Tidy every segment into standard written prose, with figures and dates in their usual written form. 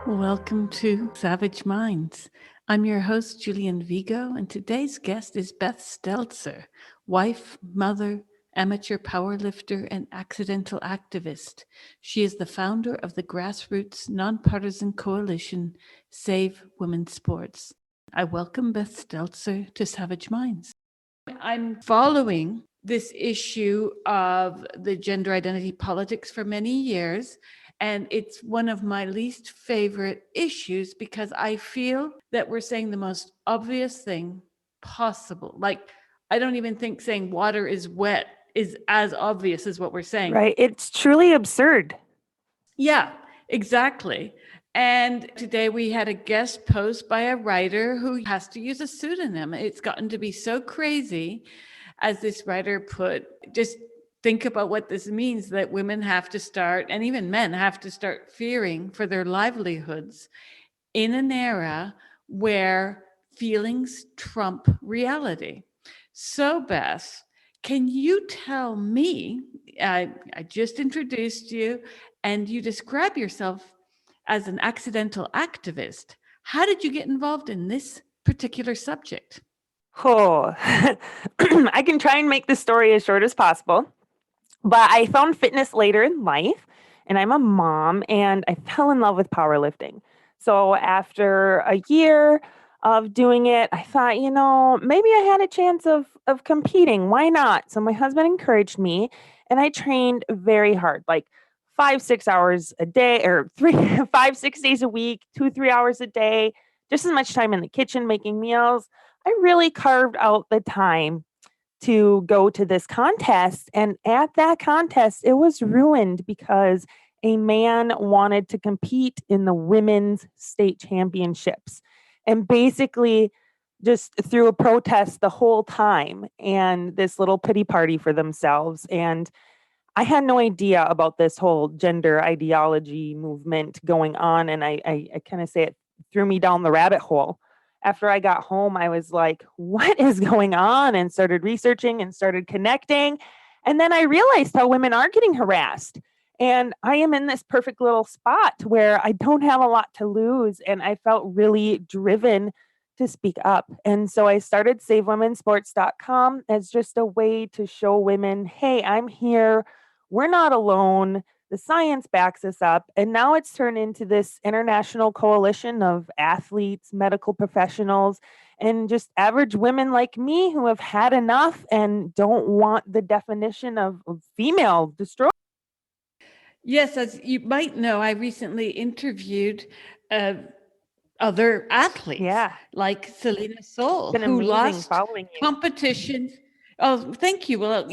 Welcome to Savage Minds. I'm your host, Julian Vigo, and today's guest is Beth Stelzer, wife, mother, amateur powerlifter, and accidental activist. She is the founder of the grassroots nonpartisan coalition Save Women's Sports. I welcome Beth Stelzer to Savage Minds. I'm following this issue of the gender identity politics for many years. And it's one of my least favorite issues because I feel that we're saying the most obvious thing possible. Like, I don't even think saying water is wet is as obvious as what we're saying. Right. It's truly absurd. Yeah, exactly. And today we had a guest post by a writer who has to use a pseudonym. It's gotten to be so crazy, as this writer put, just think about what this means, that women have to start, and even men have to start fearing for their livelihoods in an era where feelings trump reality. So, Beth, can you tell me? I just introduced you, and you describe yourself as an accidental activist. How did you get involved in this particular subject? Oh, I can try and make the story as short as possible. But I found fitness later in life, and I'm a mom, and I fell in love with powerlifting. So after a year of doing it, I thought, maybe I had a chance of competing. Why not? So my husband encouraged me, and I trained very hard, like 5-6 hours a day, or 5-6 days a week, 2-3 hours a day, just as much time in the kitchen making meals. I really carved out the time to go to this contest. And at that contest, it was ruined because a man wanted to compete in the women's state championships and basically just threw a protest the whole time and this little pity party for themselves. And I had no idea about this whole gender ideology movement going on. And I kind of say it threw me down the rabbit hole. After I got home, I was like, what is going on? And started researching and started connecting. And then I realized how women are getting harassed. And I am in this perfect little spot where I don't have a lot to lose. And I felt really driven to speak up. And so I started SaveWomenSports.com as just a way to show women, hey, I'm here. We're not alone. The science backs us up. And now it's turned into this international coalition of athletes, medical professionals, and just average women like me who have had enough and don't want the definition of female destroyed. Yes, as you might know, I recently interviewed other athletes, Yeah. like Selena Soul, It's been who amazing lost following you. competitions. Oh, thank you. Well,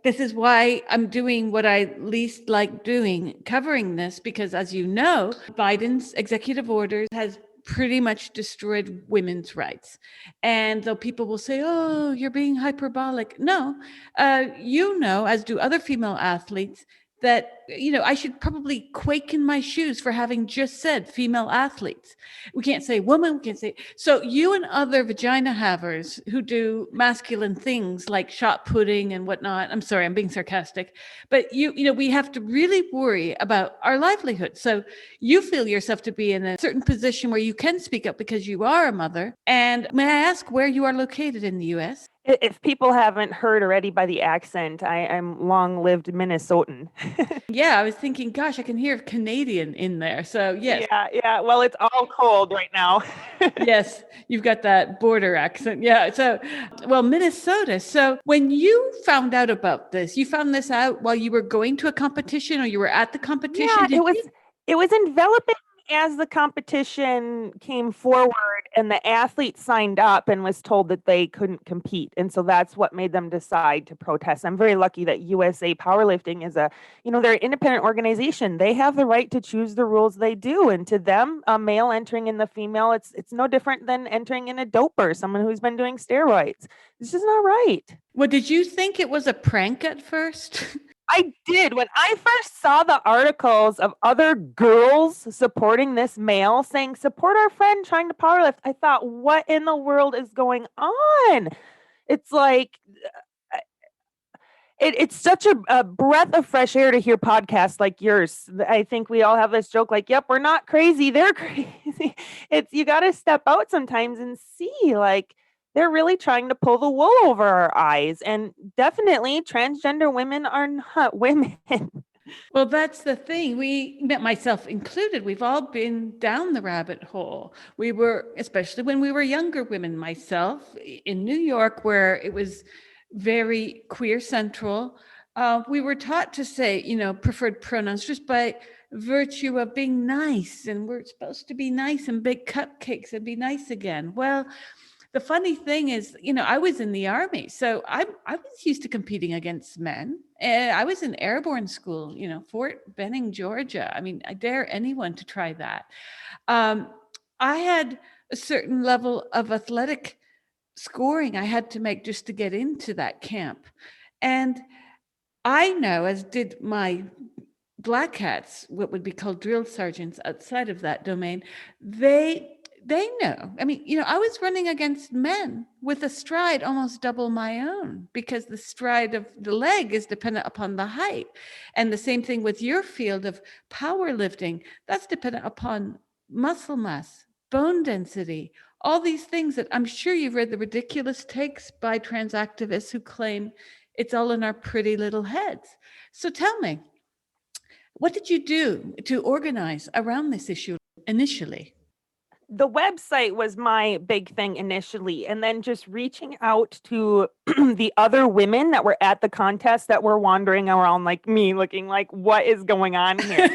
this is why I'm doing what I least like doing, covering this, because as you know, Biden's executive orders has pretty much destroyed women's rights. And though people will say, oh, you're being hyperbolic. No, as do other female athletes, that, I should probably quake in my shoes for having just said female athletes. We can't say woman, we can't say. So you and other vagina havers who do masculine things like shot putting and whatnot, I'm sorry, I'm being sarcastic, but we have to really worry about our livelihood. So you feel yourself to be in a certain position where you can speak up because you are a mother. And may I ask where you are located in the US? If people haven't heard already by the accent, I'm long-lived Minnesotan. Yeah, I was thinking, gosh, I can hear Canadian in there. So yes. Yeah. Well, it's all cold right now. Yes, you've got that border accent. Yeah. So, well, Minnesota. So when you found out about this, you found this out while you were going to a competition or you were at the competition? Yeah, it was enveloping as the competition came forward and the athlete signed up and was told that they couldn't compete. And so that's what made them decide to protest. I'm very lucky that USA Powerlifting is they're an independent organization. They have the right to choose the rules they do. And to them, a male entering in the female, it's no different than entering in a doper, someone who's been doing steroids. This is not right. Well, did you think it was a prank at first? I did. When I first saw the articles of other girls supporting this male saying, support our friend trying to powerlift, I thought, what in the world is going on? It's like, It's such a breath of fresh air to hear podcasts like yours. I think we all have this joke like, yep, we're not crazy. They're crazy. You got to step out sometimes and see like they're really trying to pull the wool over our eyes. And definitely transgender women are not women. Well, that's the thing. Myself included, we've all been down the rabbit hole. We were, especially when we were younger women, myself in New York, where it was very queer central. We were taught to say, preferred pronouns just by virtue of being nice. And we're supposed to be nice and bake cupcakes and be nice again. Well, the funny thing is, I was in the army, so I was used to competing against men. I was in airborne school, Fort Benning, Georgia. I mean, I dare anyone to try that. I had a certain level of athletic scoring I had to make just to get into that camp. And I know, as did my black hats, what would be called drill sergeants outside of that domain, they know. I mean, I was running against men with a stride almost double my own, because the stride of the leg is dependent upon the height. And the same thing with your field of powerlifting, that's dependent upon muscle mass, bone density, all these things that I'm sure you've read the ridiculous takes by trans activists who claim it's all in our pretty little heads. So tell me, what did you do to organize around this issue initially? The website was my big thing initially, and then just reaching out to the other women that were at the contest that were wandering around like me, looking like, what is going on here?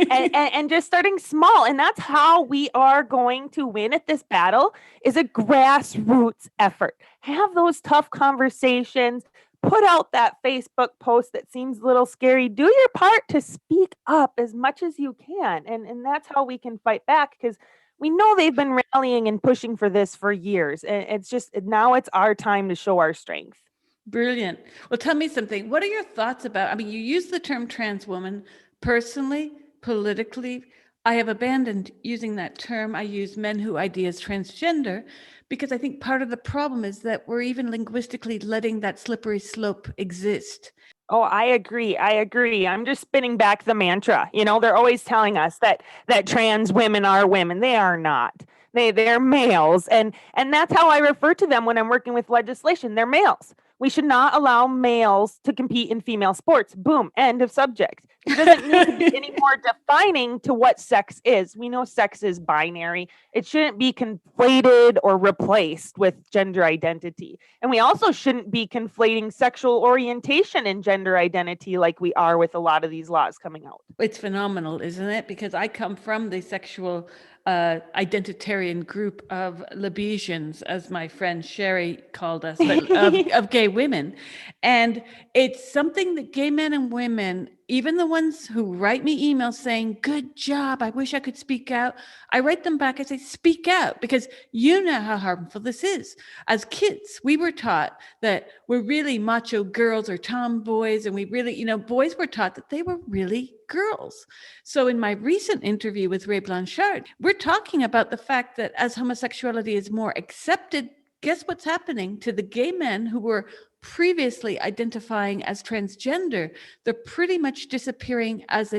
and just starting small. And that's how we are going to win at this battle, is a grassroots effort. Have those tough conversations, put out that Facebook post that seems a little scary. Do your part to speak up as much as you can. And that's how we can fight back, because we know they've been rallying and pushing for this for years. And it's just, now it's our time to show our strength. Brilliant. Well, tell me something. What are your thoughts about, I mean, you use the term trans woman. Personally, politically, I have abandoned using that term. I use men who ID as transgender, because I think part of the problem is that we're even linguistically letting that slippery slope exist. Oh, I agree. I'm just spinning back the mantra. They're always telling us that trans women are women. They are not. They're males. And that's how I refer to them when I'm working with legislation. They're males. We should not allow males to compete in female sports. Boom. End of subject. It doesn't need to be any more defining to what sex is. We know sex is binary. It shouldn't be conflated or replaced with gender identity. And we also shouldn't be conflating sexual orientation and gender identity like we are with a lot of these laws coming out. It's phenomenal, isn't it? Because I come from the sexual identitarian group of Lebesians, as my friend Sherry called us, but of gay women. And it's something that gay men and women, even the ones who write me emails saying, good job, I wish I could speak out. I write them back, I say, speak out, because you know how harmful this is. As kids, we were taught that we're really macho girls or tomboys, and we really, boys were taught that they were really girls. So in my recent interview with Ray Blanchard, we're talking about the fact that as homosexuality is more accepted, guess what's happening to the gay men who were previously identifying as transgender? They're pretty much disappearing as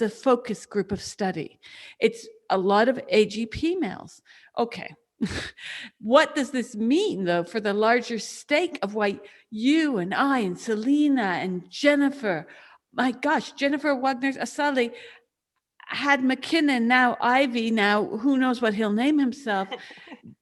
a focus group of study. It's a lot of AGP males. Okay. What does this mean, though, for the larger stake of why you and I and Selena and Jennifer, my gosh, Jennifer Wagner's Asali had McKinnon, now Ivy, now who knows what he'll name himself,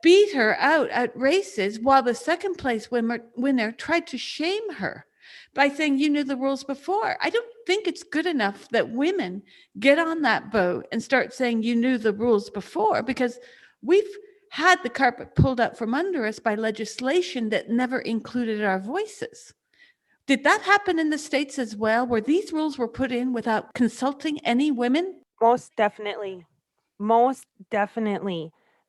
beat her out at races, while the second place winner tried to shame her by saying, you knew the rules before. I don't think it's good enough that women get on that boat and start saying you knew the rules before, because we've had the carpet pulled out from under us by legislation that never included our voices. Did that happen in the States as well, where these rules were put in without consulting any women? Most definitely.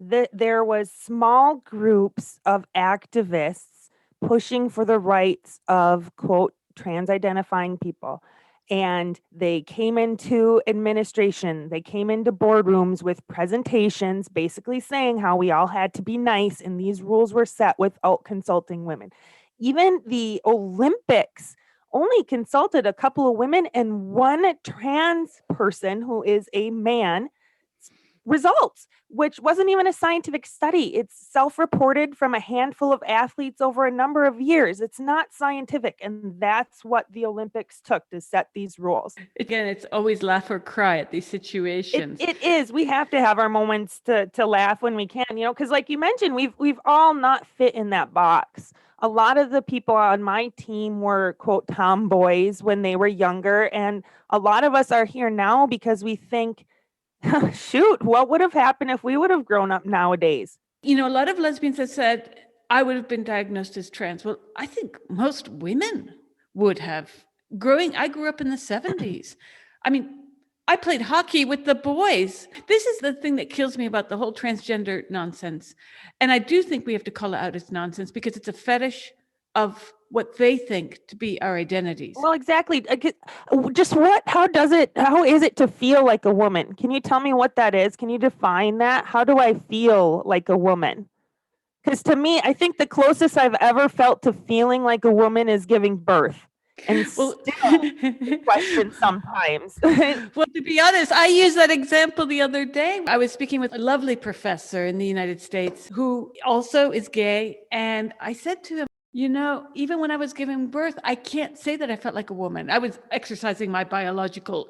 There was small groups of activists pushing for the rights of, quote, trans identifying people. And they came into administration, they came into boardrooms with presentations basically saying how we all had to be nice, and these rules were set without consulting women. Even the Olympics only consulted a couple of women and one trans person who is a man results, which wasn't even a scientific study. It's self-reported from a handful of athletes over a number of years. It's not scientific. And that's what the Olympics took to set these rules. Again, it's always laugh or cry at these situations. It is. We have to have our moments to laugh when we can, because like you mentioned, we've all not fit in that box. A lot of the people on my team were, quote, tomboys when they were younger. And a lot of us are here now because we think, shoot, what would have happened if we would have grown up nowadays? A lot of lesbians have said, I would have been diagnosed as trans. Well, I think most women would have. I grew up in the 70s. I mean, I played hockey with the boys. This is the thing that kills me about the whole transgender nonsense. And I do think we have to call it out as nonsense because it's a fetish of what they think to be our identities. Well, exactly. How is it to feel like a woman? Can you tell me what that is? Can you define that? How do I feel like a woman? Because to me, I think the closest I've ever felt to feeling like a woman is giving birth. And still question sometimes. Well, to be honest, I used that example the other day. I was speaking with a lovely professor in the United States who also is gay. And I said to him, even when I was giving birth, I can't say that I felt like a woman. I was exercising my biological,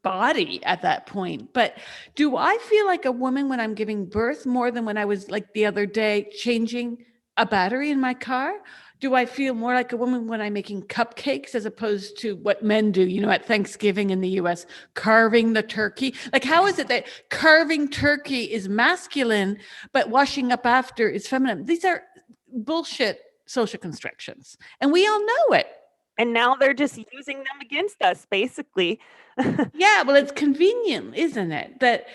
body at that point. But do I feel like a woman when I'm giving birth more than when I was like the other day changing a battery in my car? Do I feel more like a woman when I'm making cupcakes as opposed to what men do, at Thanksgiving in the US, carving the turkey? Like, how is it that carving turkey is masculine, but washing up after is feminine? These are bullshit social constructions, and we all know it. And now they're just using them against us, basically. Yeah, well, it's convenient, isn't it? That,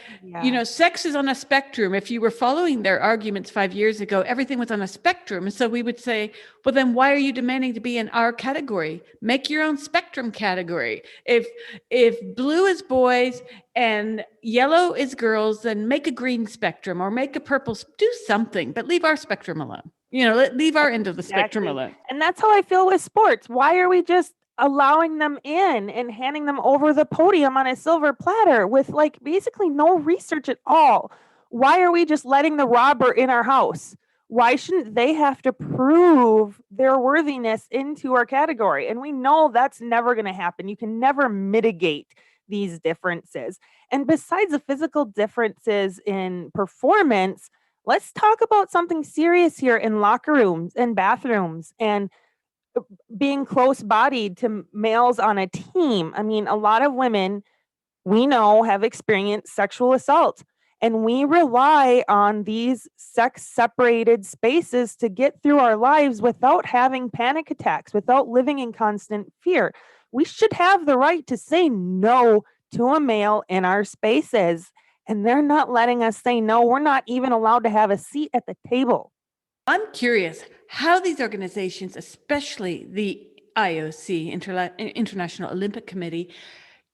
sex is on a spectrum. If you were following their arguments 5 years ago, everything was on a spectrum. And so we would say, well, then why are you demanding to be in our category? Make your own spectrum category. If blue is boys and yellow is girls, then make a green spectrum or make a purple, do something, but leave our spectrum alone. Leave our end of the spectrum alone. And that's how I feel with sports. Why are we just allowing them in and handing them over the podium on a silver platter with basically no research at all? Why are we just letting the robber in our house? Why shouldn't they have to prove their worthiness into our category? And we know that's never going to happen. You can never mitigate these differences. And besides the physical differences in performance, let's talk about something serious here in locker rooms and bathrooms and being close-bodied to males on a team. I mean, a lot of women we know have experienced sexual assault, and we rely on these sex-separated spaces to get through our lives without having panic attacks, without living in constant fear. We should have the right to say no to a male in our spaces. And they're not letting us say no. We're not even allowed to have a seat at the table. I'm curious how these organizations, especially the IOC, International Olympic Committee,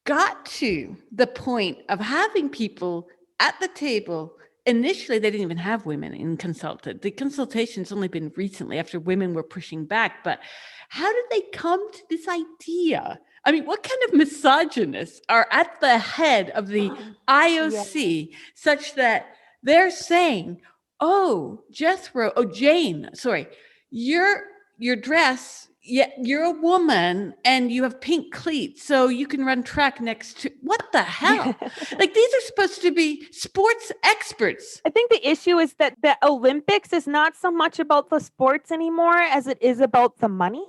got to the point of having people at the table. Initially, they didn't even have women in consulted. The consultation's only been recently after women were pushing back. But how did they come to this idea? I mean, what kind of misogynists are at the head of the IOC such that they're saying, Jane, your dress, you're a woman and you have pink cleats, so you can run track next to, what the hell? These are supposed to be sports experts. I think the issue is that the Olympics is not so much about the sports anymore as it is about the money.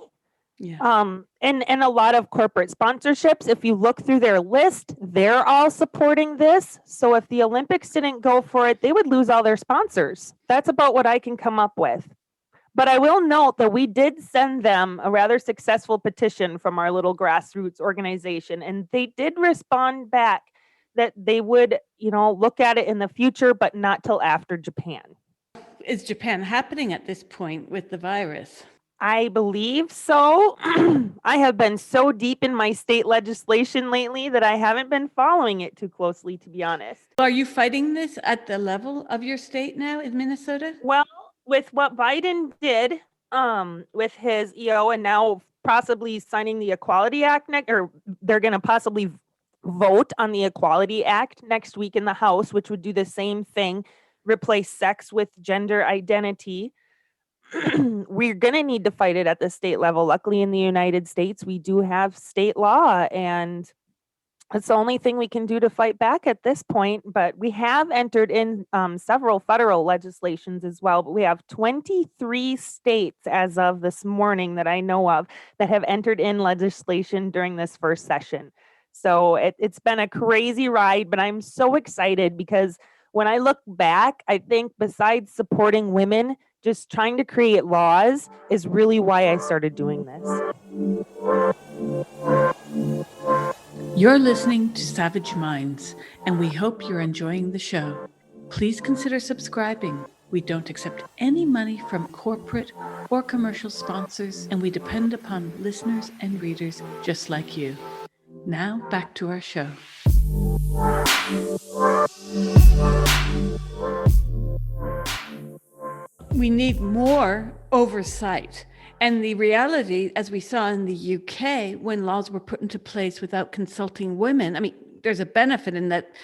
Yeah. And a lot of corporate sponsorships. If you look through their list, they're all supporting this. So if the Olympics didn't go for it, they would lose all their sponsors. That's about what I can come up with. But I will note that we did send them a rather successful petition from our little grassroots organization, and they did respond back that they would, look at it in the future, but not till after Japan. Is Japan happening at this point with the virus? I believe so. I have been so deep in my state legislation lately that I haven't been following it too closely, to be honest. Are you fighting this at the level of your state now in Minnesota? Well, with what Biden did with his, and now possibly signing the Equality Act or they're going to possibly vote on the Equality Act next week in the House, which would do the same thing, replace sex with gender identity. We're going to need to fight it at the state level. Luckily, in the United States, we do have state law, and it's the only thing we can do to fight back at this point. But we have entered in several federal legislations as well. But we have 23 states as of this morning that I know of that have entered in legislation during this first session. So it's been a crazy ride, but I'm so excited because when I look back, I think besides supporting women, just trying to create laws is really why I started doing this. You're listening to Savage Minds, and we hope you're enjoying the show. Please consider subscribing. We don't accept any money from corporate or commercial sponsors, and we depend upon listeners and readers just like you. Now, back to our show. We need more oversight. And the reality, as we saw in the UK, when laws were put into place without consulting women, I mean, there's a benefit in that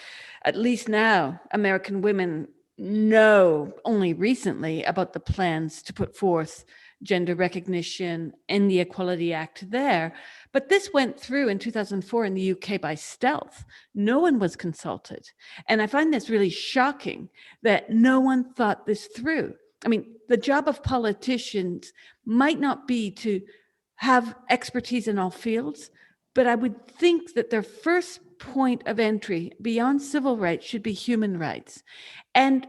at least now American women know only recently about the plans to put forth gender recognition and the Equality Act there. But this went through in 2004 in the UK by stealth. No one was consulted. And I find this really shocking that no one thought this through. I mean, the job of politicians might not be to have expertise in all fields, but I would think that their first point of entry beyond civil rights should be human rights. And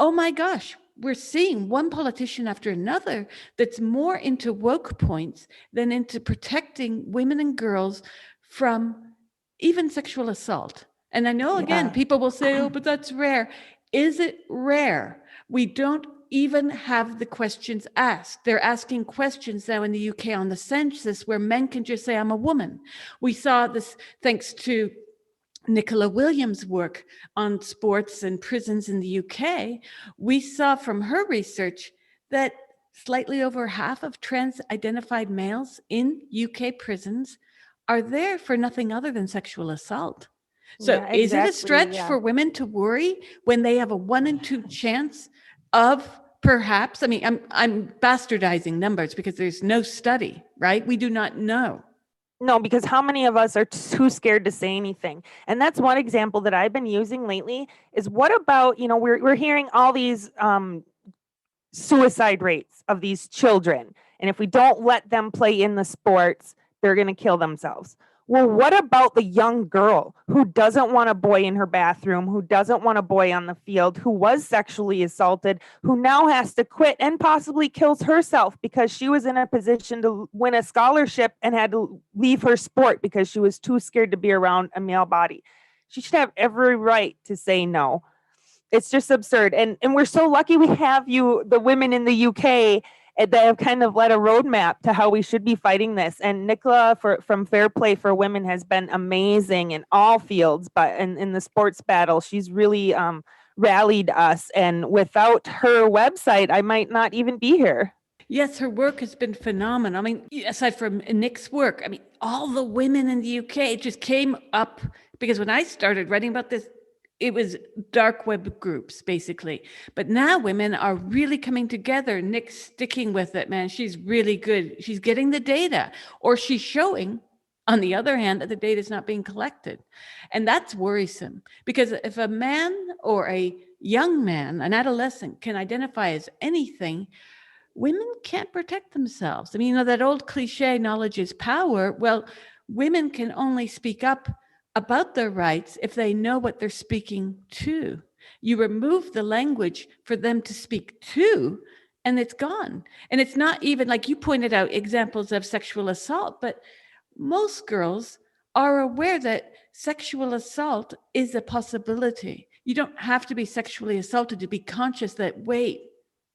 oh my gosh, we're seeing one politician after another that's more into woke points than into protecting women and girls from even sexual assault. And I know, again, people will say, oh, but that's rare. Is it rare? We don't even have the questions asked. They're asking questions now in the UK on the census where men can just say, I'm a woman. We saw this thanks to Nicola Williams' work on sports and prisons in the UK. We saw from her research that slightly over half of trans-identified males in UK prisons are there for nothing other than sexual assault. So is it a stretch for women to worry when they have a 1 in 2 chance of perhaps, I mean, I'm bastardizing numbers because there's no study, right? We do not know. No, because how many of us are too scared to say anything? And that's one example that I've been using lately is what about, we're hearing all these suicide rates of these children. And if we don't let them play in the sports, they're going to kill themselves. Well, what about the young girl who doesn't want a boy in her bathroom, who doesn't want a boy on the field, who was sexually assaulted, who now has to quit and possibly kills herself because she was in a position to win a scholarship and had to leave her sport because she was too scared to be around a male body? She should have every right to say no. It's just absurd. And we're so lucky we have the women in the UK that have kind of led a roadmap to how we should be fighting this. And Nicola from Fair Play for Women has been amazing in all fields, but in the sports battle, she's really rallied us. And without her website, I might not even be here. Yes, her work has been phenomenal. I mean, aside from Nick's work, I mean, all the women in the UK just came up because when I started writing about this, it was dark web groups, basically. But now women are really coming together. Nick's sticking with it, man. She's really good. She's getting the data, or she's showing, on the other hand, that the data is not being collected. And that's worrisome because if a man or a young man, an adolescent, can identify as anything, women can't protect themselves. I mean, that old cliche, knowledge is power. Well, women can only speak up about their rights if they know what they're speaking to. You remove the language for them to speak to, and it's gone. And it's not even, like you pointed out, examples of sexual assault, but most girls are aware that sexual assault is a possibility. You don't have to be sexually assaulted to be conscious that, wait,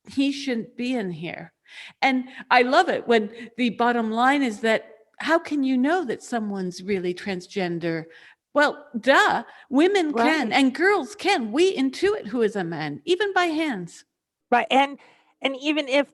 he shouldn't be in here. And I love it when the bottom line is that how can you know that someone's really transgender? Well, duh, women can and girls can. We intuit who is a man, even by hands. Right. And And even if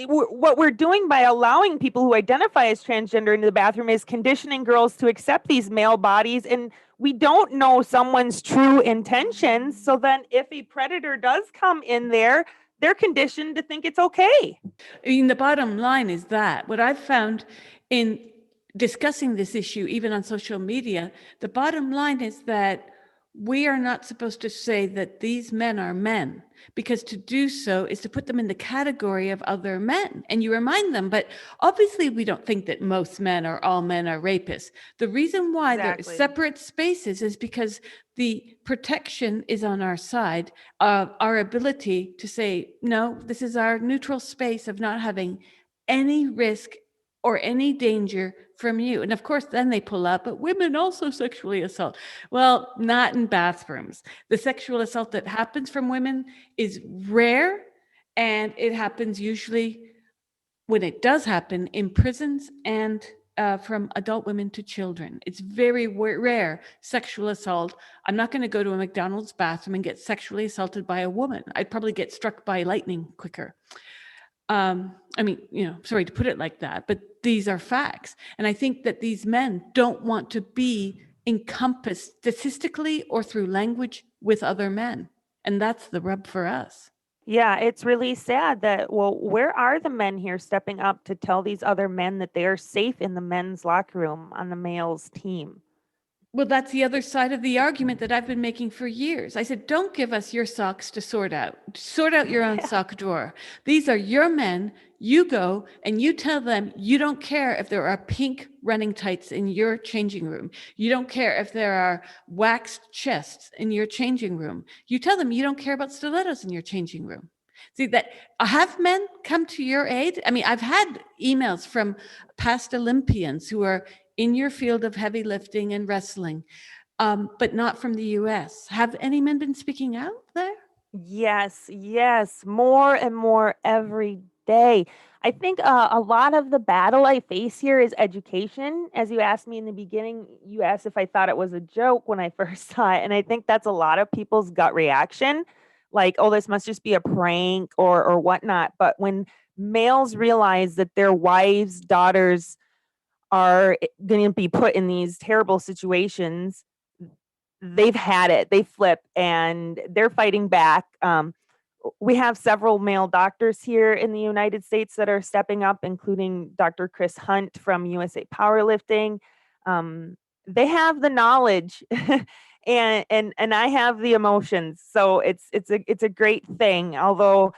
what we're doing by allowing people who identify as transgender into the bathroom is conditioning girls to accept these male bodies. And we don't know someone's true intentions. So then if a predator does come in there, they're conditioned to think it's okay. I mean, the bottom line is that what I've found in discussing this issue, even on social media, the bottom line is that we are not supposed to say that these men are men, because to do so is to put them in the category of other men. And you remind them, but obviously we don't think that most men or all men are rapists. The reason why there are separate spaces is because the protection is on our side of our ability to say, no, this is our neutral space of not having any risk or any danger from you. And of course, then they pull up, but women also sexually assault. Well, not in bathrooms. The sexual assault that happens from women is rare, and it happens usually, when it does happen, in prisons and from adult women to children. It's very rare sexual assault. I'm not going to go to a McDonald's bathroom and get sexually assaulted by a woman. I'd probably get struck by lightning quicker. I mean, sorry to put it like that, but these are facts. And I think that these men don't want to be encompassed statistically or through language with other men. And that's the rub for us. Yeah, it's really sad that, well, where are the men here stepping up to tell these other men that they are safe in the men's locker room on the male's team? Well, that's the other side of the argument that I've been making for years. I said, don't give us your socks to sort out. Sort out your own sock drawer. These are your men. You go and you tell them you don't care if there are pink running tights in your changing room. You don't care if there are waxed chests in your changing room. You tell them you don't care about stilettos in your changing room. See, that have men come to your aid? I mean, I've had emails from past Olympians who are in your field of heavy lifting and wrestling, but not from the US. Have any men been speaking out there? Yes, more and more every day. I think a lot of the battle I face here is education. As you asked me in the beginning, you asked if I thought it was a joke when I first saw it. And I think that's a lot of people's gut reaction. Like, oh, this must just be a prank or whatnot. But when males realize that their wives, daughters are going to be put in these terrible situations, they've had it, they flip, and they're fighting back. We have several male doctors here in the United States that are stepping up, including Dr. Chris Hunt from USA Powerlifting. They have the knowledge and I have the emotions. So it's a great thing. Although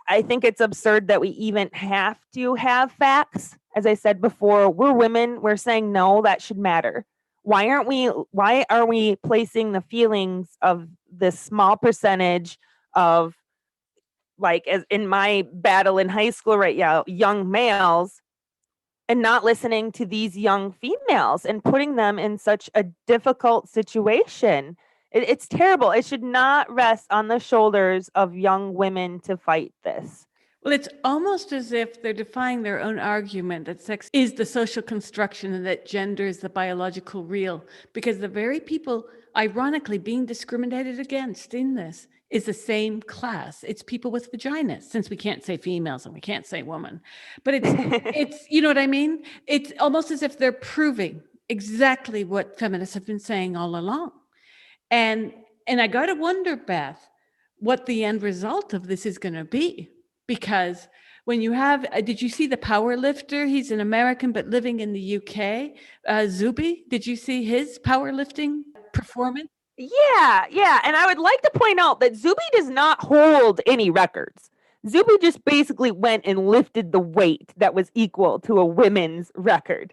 I think it's absurd that we even have to have facts. As I said before, we're women, we're saying no, that should matter. Why are we placing the feelings of this small percentage of, like, as in my battle in high school right now, young males, and not listening to these young females and putting them in such a difficult situation? It's terrible. It should not rest on the shoulders of young women to fight this. Well, it's almost as if they're defying their own argument that sex is the social construction and that gender is the biological real, because the very people, ironically, being discriminated against in this is the same class. It's people with vaginas, since we can't say females and we can't say woman. But it's you know what I mean? It's almost as if they're proving exactly what feminists have been saying all along. And I got to wonder, Beth, what the end result of this is going to be. Because when you have, did you see the power lifter? He's an American, but living in the UK, Zuby. Did you see his powerlifting performance? Yeah. And I would like to point out that Zuby does not hold any records. Zuby just basically went and lifted the weight that was equal to a women's record.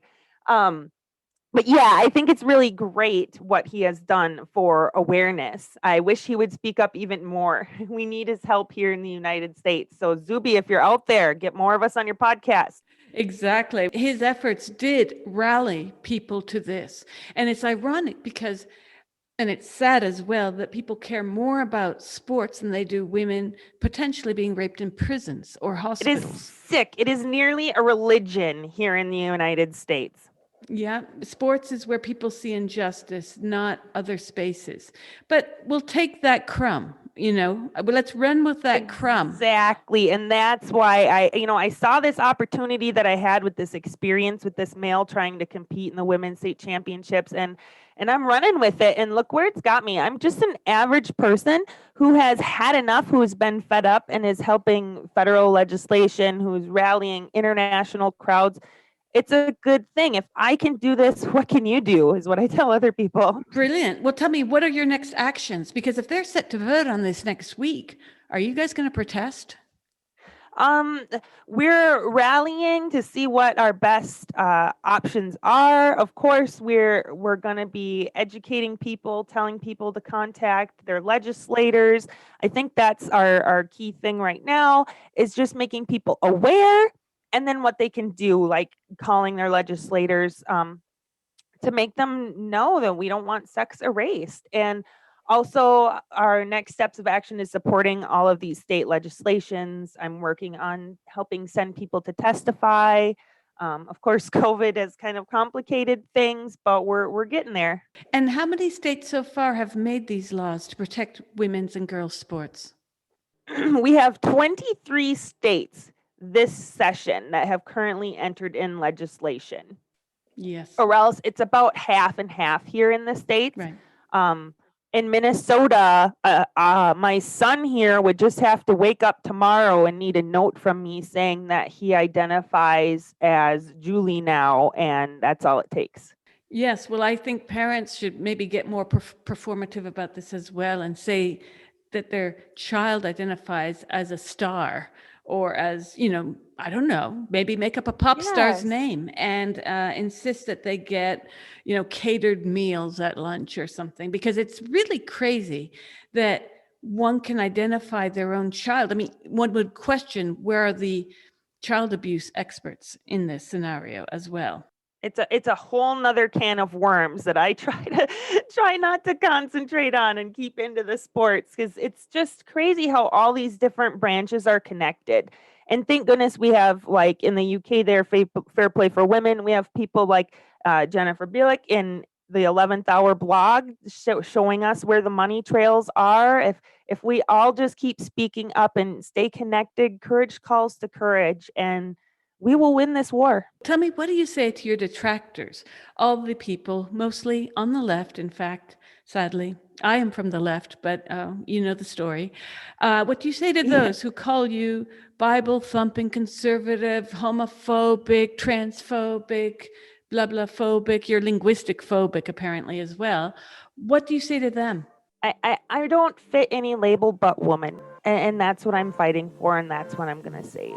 But yeah, I think it's really great what he has done for awareness. I wish he would speak up even more. We need his help here in the United States. So Zuby, if you're out there, get more of us on your podcast. Exactly. His efforts did rally people to this. And it's ironic because, and it's sad as well, that people care more about sports than they do women potentially being raped in prisons or hospitals. It is sick. It is nearly a religion here in the United States. Yeah, sports is where people see injustice, not other spaces. But we'll take that crumb But let's run with that crumb. Exactly. And that's why I saw this opportunity that I had with this experience with this male trying to compete in the women's state championships, and I'm running with it, and look where it's got me. I'm just an average person who has had enough, who's been fed up and is helping federal legislation, who's rallying international crowds. It's a good thing. If I can do this, what can you do, is what I tell other people. Brilliant. Well, tell me, what are your next actions? Because if they're set to vote on this next week, are you guys going to protest? We're rallying to see what our best options are. Of course, we're going to be educating people, telling people to contact their legislators. I think that's our key thing right now, is just making people aware, and then what they can do, like calling their legislators to make them know that we don't want sex erased. And also, our next steps of action is supporting all of these state legislations. I'm working on helping send people to testify. Of course, COVID has kind of complicated things, but we're getting there. And how many states so far have made these laws to protect women's and girls' sports? We have 23 states this session that have currently entered in legislation. Yes. Or else it's about half and half here in the States. Right. In Minnesota, my son here would just have to wake up tomorrow and need a note from me saying that he identifies as Julie now, and that's all it takes. Yes. Well, I think parents should maybe get more performative about this as well, and say that their child identifies as a star, or as, I don't know, maybe make up a pop star's name and insist that they get, catered meals at lunch or something, because it's really crazy that one can identify their own child. I mean, one would question, where are the child abuse experts in this scenario as well? It's a whole nother can of worms that I try not to concentrate on and keep into the sports, because it's just crazy how all these different branches are connected. And thank goodness we have, like in the UK, there, Fair Play for Women. We have people like Jennifer Bielik in the 11th Hour blog showing us where the money trails are. If we all just keep speaking up and stay connected, courage calls to courage, and we will win this war. Tell me, what do you say to your detractors? All the people, mostly on the left, in fact, sadly. I am from the left, but you know the story. What do you say to those who call you Bible-thumping conservative, homophobic, transphobic, blah, blah phobic? You're linguistic phobic, apparently, as well. What do you say to them? I don't fit any label but woman, and that's what I'm fighting for, and that's what I'm going to save.